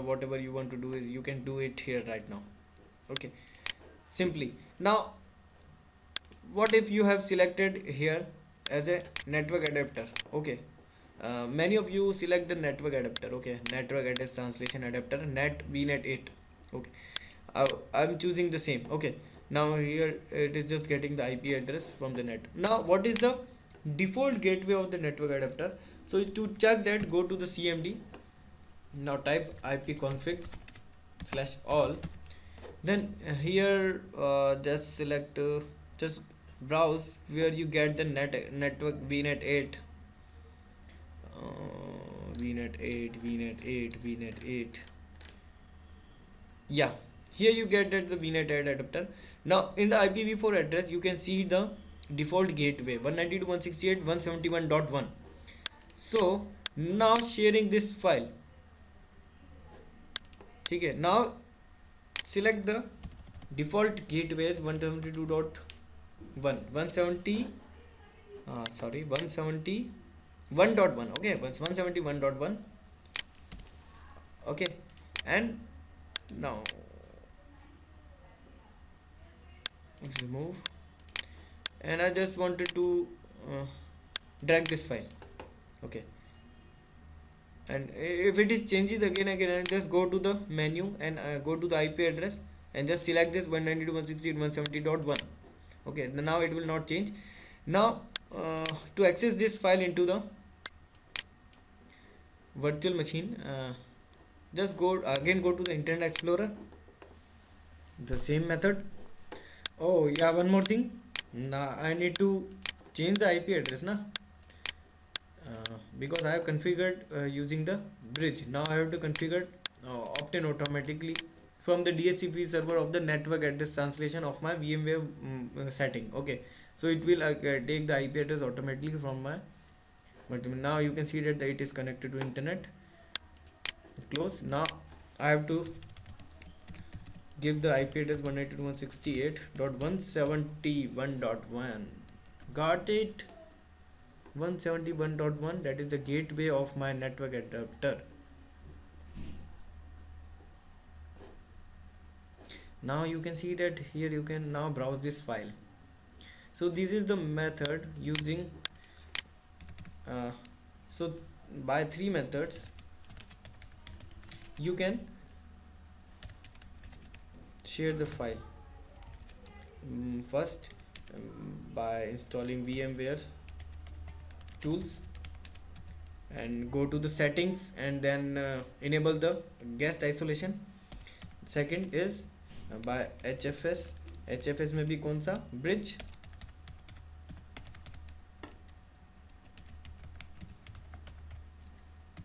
whatever you want to do is you can do it here right now. Okay, simply. Now what if you have selected here as a network adapter? Okay, many of you select the network adapter. Okay, network address translation adapter net vnet 8. Okay, I'm choosing the same. Okay, now here it is just getting the IP address from the net. Now what is the default gateway of the network adapter? So to check that, go to the CMD. Now type ipconfig slash all. Then here just select just browse where you get the network vnet 8, vnet 8, vnet 8, vnet 8. Yeah, here you get that the vnet 8 adapter. Now in the IPv4 address you can see the default gateway 192.168.171.1. So now sharing this file. Okay, now select the default gateways 172.1 170 sorry 171.1. okay, 171.1. okay, and now remove, and I just wanted to drag this file. Okay, and if it is changes again and just go to the menu and go to the IP address and just select this 192.168.170.1. okay, now it will not change. Now to access this file into the virtual machine, just go to the Internet Explorer, the same method. Oh yeah, one more thing. Now I need to change the IP address na, because I have configured using the bridge. Now I have to configure obtain automatically from the DHCP server of the network address translation of my VMware setting. Okay, so it will take the IP address automatically from my, but now you can see that it is connected to internet. Close. Now I have to give the IP address 192.168.171.1. got it, 171.1. that is the gateway of my network adapter. Now you can see that here you can now browse this file. So this is the method using so by three methods you can share the file. First, by installing VMware tools and go to the settings and then enable the guest isolation. Second is by HFS में भी कौन सा bridge,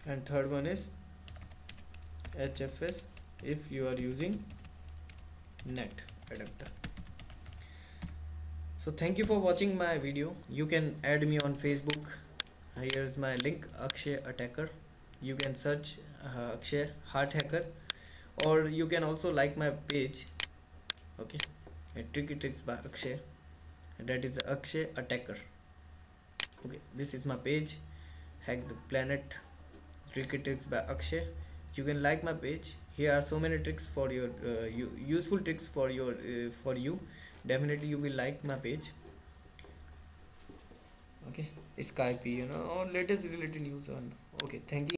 and third one is HFS if you are using net adapter. So thank you for watching my video. You can add me on Facebook. Here's my link, Akshay Attacker. You can search Akshay Heart Hacker, or you can also like my page. Okay, Tricky Tricks by Akshay, that is Akshay Attacker. Okay, this is my page, Hack the Planet, Tricky Tricks by Akshay. You can like my page. Here are so many tricks for your useful tricks for your for you. Definitely you will like my page. Okay, Skype, or latest related news on. Okay, thank you.